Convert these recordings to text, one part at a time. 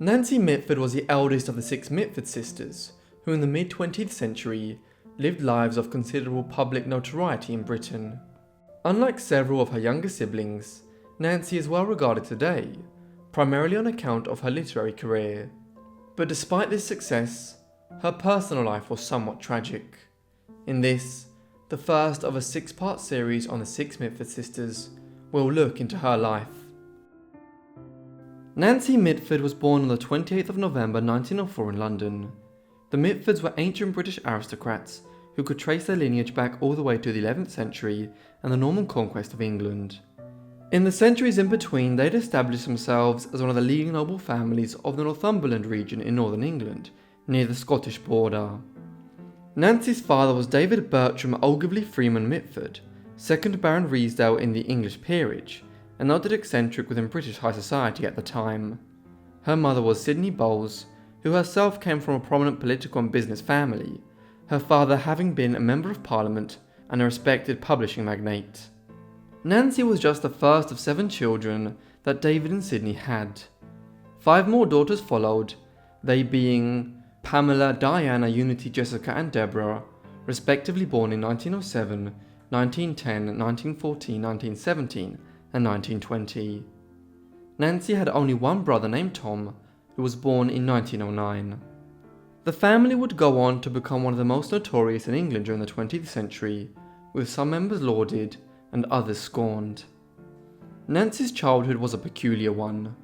Nancy Mitford was the eldest of the 6 Mitford sisters, who in the mid-20th century lived lives of considerable public notoriety in Britain. Unlike several of her younger siblings, Nancy is well regarded today, primarily on account of her literary career. But despite this success, her personal life was somewhat tragic. In this, the first of a 6-part series on the 6 Mitford sisters, we'll look into her life. Nancy Mitford was born on the 28th of November 1904 in London. The Mitfords were ancient British aristocrats who could trace their lineage back all the way to the 11th century and the Norman conquest of England. In the centuries in between, they'd established themselves as one of the leading noble families of the Northumberland region in northern England, near the Scottish border. Nancy's father was David Bertram Ogilvy Freeman Mitford, 2nd Baron Ruysdael in the English peerage, and noted eccentric within British high society at the time. Her mother was Sydney Bowles, who herself came from a prominent political and business family, her father having been a Member of Parliament and a respected publishing magnate. Nancy was just the first of 7 children that David and Sydney had. 5 more daughters followed, they being Pamela, Diana, Unity, Jessica and Deborah, respectively born in 1907, 1910, 1914, 1917 and 1920. Nancy had only one brother named Tom, who was born in 1909. The family would go on to become one of the most notorious in England during the 20th century, with some members lauded and others scorned. Nancy's childhood was a peculiar one.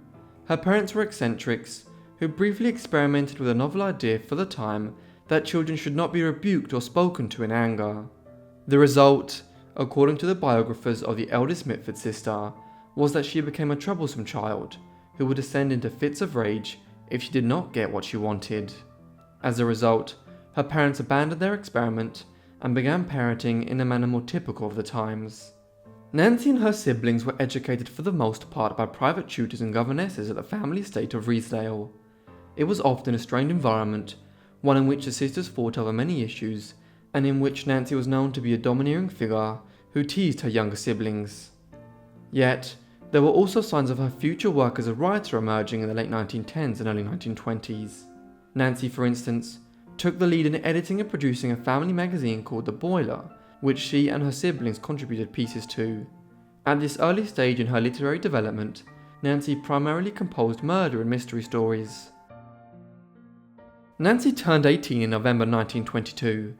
Her parents were eccentrics, who briefly experimented with a novel idea for the time that children should not be rebuked or spoken to in anger. The result, according to the biographers of the eldest Mitford sister, was that she became a troublesome child, who would descend into fits of rage if she did not get what she wanted. As a result, her parents abandoned their experiment and began parenting in a manner more typical of the times. Nancy and her siblings were educated for the most part by private tutors and governesses at the family estate of Ruysdael. It was often a strained environment, one in which the sisters fought over many issues, and in which Nancy was known to be a domineering figure who teased her younger siblings. Yet, there were also signs of her future work as a writer emerging in the late 1910s and early 1920s. Nancy, for instance, took the lead in editing and producing a family magazine called The Boiler, which she and her siblings contributed pieces to. At this early stage in her literary development, Nancy primarily composed murder and mystery stories. Nancy turned 18 in November 1922.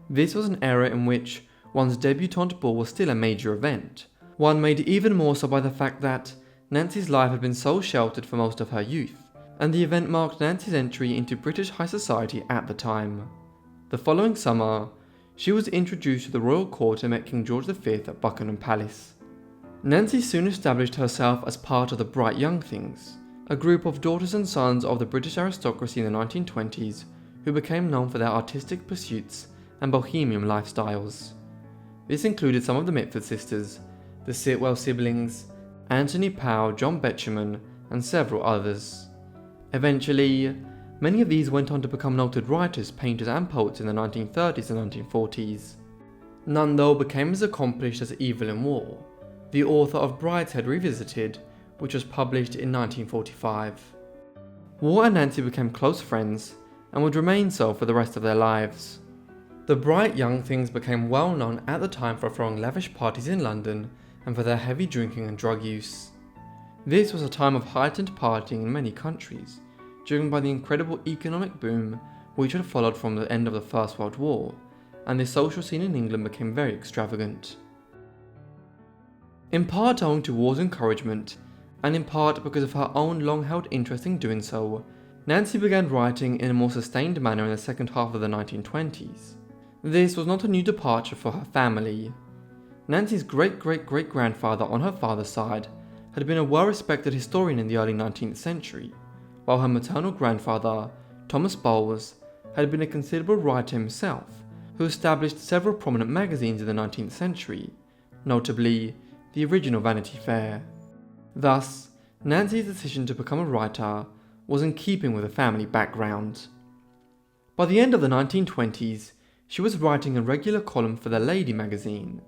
This was an era in which one's debutante ball was still a major event, one made even more so by the fact that Nancy's life had been so sheltered for most of her youth, and the event marked Nancy's entry into British high society at the time. The following summer, she was introduced to the royal court and met King George V at Buckingham Palace. Nancy soon established herself as part of the Bright Young Things, a group of daughters and sons of the British aristocracy in the 1920s who became known for their artistic pursuits and bohemian lifestyles. This included some of the Mitford sisters, the Sitwell siblings, Anthony Power, John Betjeman, and several others. Eventually, many of these went on to become noted writers, painters and poets in the 1930s and 1940s. None though became as accomplished as Evil in War, the author of Brideshead Revisited, which was published in 1945. War and Nancy became close friends, and would remain so for the rest of their lives. The Bright Young Things became well known at the time for throwing lavish parties in London and for their heavy drinking and drug use. This was a time of heightened partying in many countries, driven by the incredible economic boom which had followed from the end of the First World War, and the social scene in England became very extravagant. In part owing to war's encouragement, and in part because of her own long-held interest in doing so, Nancy began writing in a more sustained manner in the second half of the 1920s. This was not a new departure for her family. Nancy's great-great-great-grandfather on her father's side had been a well-respected historian in the early 19th century, while her maternal grandfather, Thomas Bowles, had been a considerable writer himself, who established several prominent magazines in the 19th century, notably the original Vanity Fair. Thus, Nancy's decision to become a writer was in keeping with the family background. By the end of the 1920s, she was writing a regular column for The Lady magazine.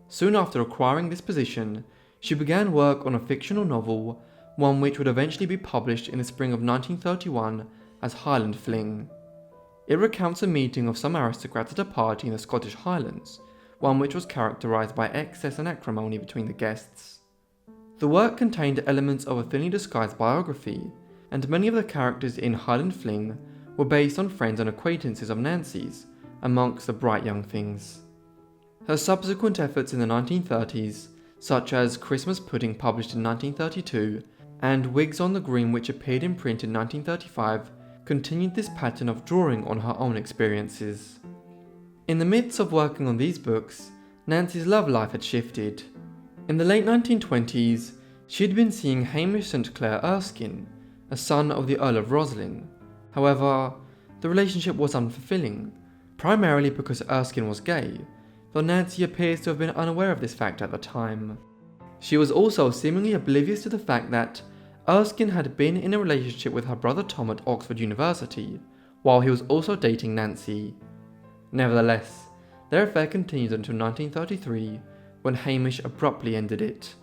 Soon after acquiring this position, she began work on a fictional novel one which would eventually be published in the spring of 1931 as Highland Fling. It recounts a meeting of some aristocrats at a party in the Scottish Highlands, one which was characterised by excess and acrimony between the guests. The work contained elements of a thinly disguised biography, and many of the characters in Highland Fling were based on friends and acquaintances of Nancy's, amongst the bright young things. Her subsequent efforts in the 1930s, such as Christmas Pudding published in 1932, and Wigs on the Green which appeared in print in 1935, continued this pattern of drawing on her own experiences. In the midst of working on these books, Nancy's love life had shifted. In the late 1920s, she had been seeing Hamish St. Clair Erskine, a son of the Earl of Roslin. However, the relationship was unfulfilling, primarily because Erskine was gay, though Nancy appears to have been unaware of this fact at the time. She was also seemingly oblivious to the fact that Erskine had been in a relationship with her brother Tom at Oxford University, while he was also dating Nancy. Nevertheless, their affair continued until 1933, when Hamish abruptly ended it.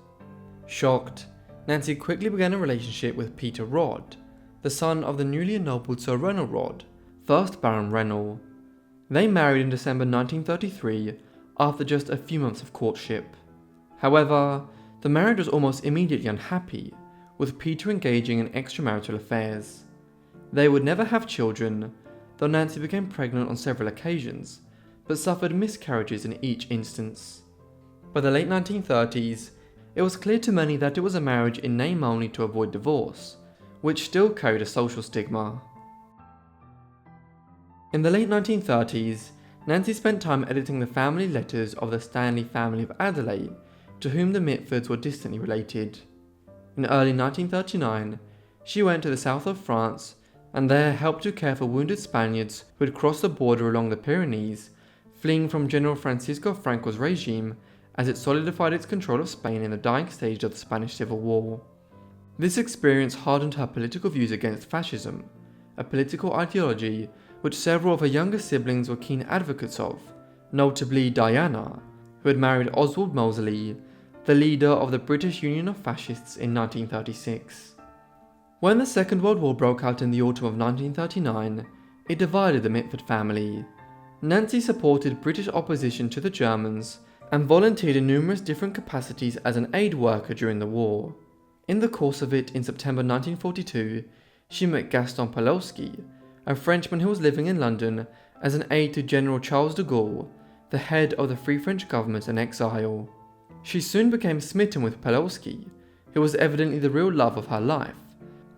Shocked, Nancy quickly began a relationship with Peter Rodd, the son of the newly ennobled Sir Rennell Rodd, 1st Baron Rennell. They married in December 1933 after just a few months of courtship. However, the marriage was almost immediately unhappy, with Peter engaging in extramarital affairs. They would never have children, though Nancy became pregnant on several occasions, but suffered miscarriages in each instance. By the late 1930s, it was clear to many that it was a marriage in name only to avoid divorce, which still carried a social stigma. In the late 1930s, Nancy spent time editing the family letters of the Stanley family of Adelaide, to whom the Mitfords were distantly related. In early 1939, she went to the south of France and there helped to care for wounded Spaniards who had crossed the border along the Pyrenees, fleeing from General Francisco Franco's regime as it solidified its control of Spain in the dying stage of the Spanish Civil War. This experience hardened her political views against fascism, a political ideology which several of her younger siblings were keen advocates of, notably Diana, who had married Oswald Mosley, the leader of the British Union of Fascists in 1936. When the Second World War broke out in the autumn of 1939, it divided the Mitford family. Nancy supported British opposition to the Germans and volunteered in numerous different capacities as an aid worker during the war. In the course of it, in September 1942, she met Gaston Pawlowski, a Frenchman who was living in London as an aide to General Charles de Gaulle, the head of the Free French government in exile. She soon became smitten with Pawlowski, who was evidently the real love of her life,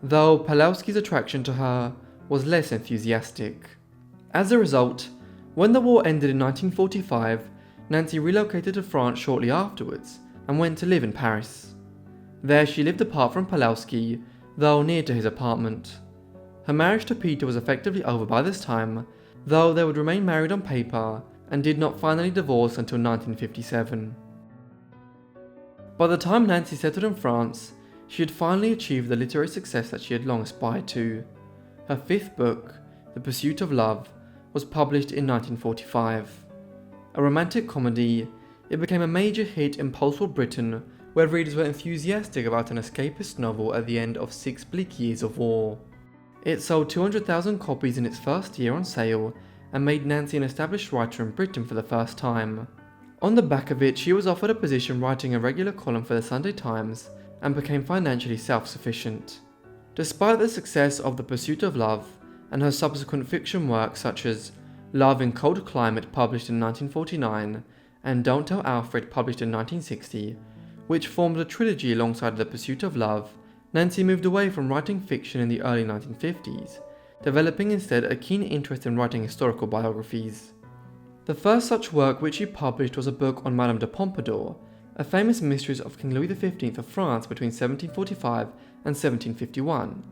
though Pawlowski's attraction to her was less enthusiastic. As a result, when the war ended in 1945, Nancy relocated to France shortly afterwards and went to live in Paris. There she lived apart from Pawlowski, though near to his apartment. Her marriage to Peter was effectively over by this time, though they would remain married on paper and did not finally divorce until 1957. By the time Nancy settled in France, she had finally achieved the literary success that she had long aspired to. Her 5th book, The Pursuit of Love, was published in 1945. A romantic comedy, it became a major hit in post-war Britain, where readers were enthusiastic about an escapist novel at the end of 6 bleak years of war. It sold 200,000 copies in its first year on sale and made Nancy an established writer in Britain for the first time. On the back of it, she was offered a position writing a regular column for the Sunday Times and became financially self-sufficient. Despite the success of The Pursuit of Love and her subsequent fiction works such as Love in Cold Climate published in 1949 and Don't Tell Alfred published in 1960, which formed a trilogy alongside The Pursuit of Love, Nancy moved away from writing fiction in the early 1950s, developing instead a keen interest in writing historical biographies. The first such work which she published was a book on Madame de Pompadour, a famous mistress of King Louis XV of France between 1745 and 1751.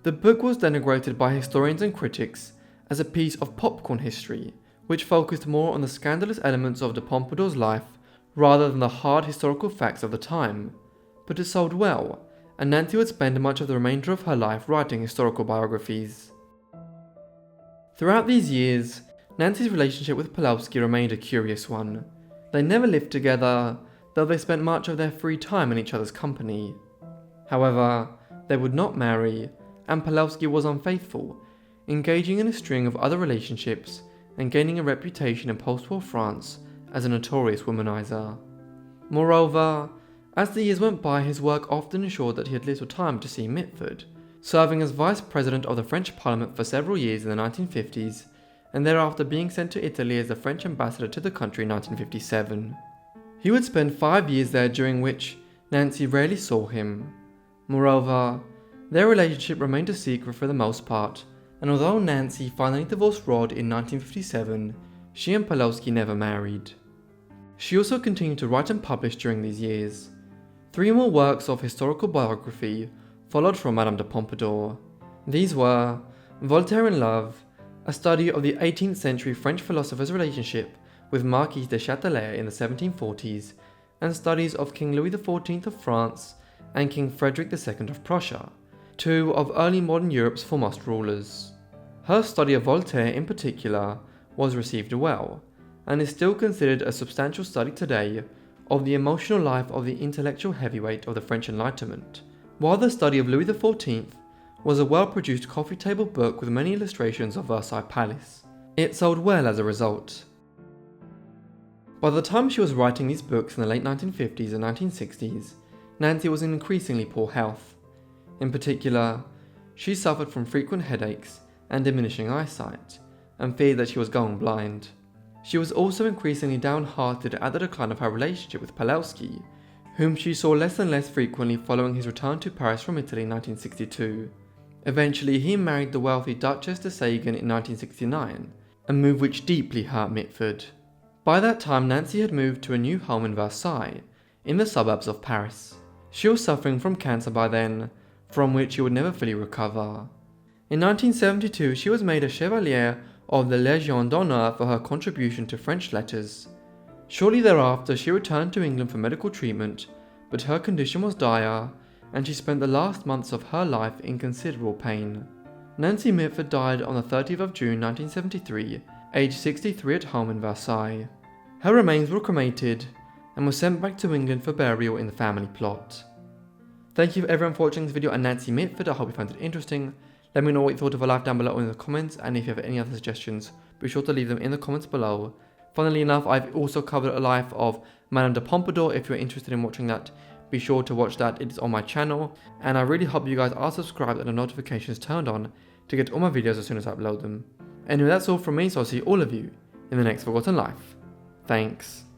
The book was denigrated by historians and critics as a piece of popcorn history, which focused more on the scandalous elements of de Pompadour's life rather than the hard historical facts of the time. But it sold well, and Nancy would spend much of the remainder of her life writing historical biographies. Throughout these years, Nancy's relationship with Pawlowski remained a curious one. They never lived together, though they spent much of their free time in each other's company. However, they would not marry, and Pulowski was unfaithful, engaging in a string of other relationships and gaining a reputation in post-war France as a notorious womanizer. Moreover, as the years went by, his work often ensured that he had little time to see Mitford, serving as vice president of the French Parliament for several years in the 1950s, and thereafter being sent to Italy as the French ambassador to the country in 1957. He would spend 5 years there, during which Nancy rarely saw him. Moreover, their relationship remained a secret for the most part, and although Nancy finally divorced Rod in 1957, she and Pulowski never married. She also continued to write and publish during these years. 3 more works of historical biography followed from Madame de Pompadour. These were Voltaire in Love, a study of the 18th century French philosopher's relationship with Marquis de Châtelet in the 1740s, and studies of King Louis XIV of France and King Frederick II of Prussia, 2 of early modern Europe's foremost rulers. Her study of Voltaire in particular was received well, and is still considered a substantial study today of the emotional life of the intellectual heavyweight of the French Enlightenment, while the study of Louis XIV was a well-produced coffee table book with many illustrations of Versailles Palace. It sold well as a result. By the time she was writing these books in the late 1950s and 1960s, Nancy was in increasingly poor health. In particular, she suffered from frequent headaches and diminishing eyesight, and feared that she was going blind. She was also increasingly downhearted at the decline of her relationship with Pulowski, whom she saw less and less frequently following his return to Paris from Italy in 1962. Eventually, he married the wealthy Duchess de Sagan in 1969, a move which deeply hurt Mitford. By that time, Nancy had moved to a new home in Versailles, in the suburbs of Paris. She was suffering from cancer by then, from which she would never fully recover. In 1972, she was made a Chevalier of the Légion d'honneur for her contribution to French letters. Shortly thereafter, she returned to England for medical treatment, but her condition was dire, and she spent the last months of her life in considerable pain. Nancy Mitford died on the 30th of June 1973, aged 63 at home in Versailles. Her remains were cremated and were sent back to England for burial in the family plot. Thank you everyone for watching this video on Nancy Mitford. I hope you found it interesting. Let me know what you thought of her life down below in the comments, and if you have any other suggestions, be sure to leave them in the comments below. Funnily enough, I've also covered a life of Madame de Pompadour. If you're interested in watching that, be sure to watch that. It is on my channel, and I really hope you guys are subscribed and the notifications turned on to get all my videos as soon as I upload them. Anyway, that's all from me, so I'll see all of you in the next Forgotten Life. Thanks.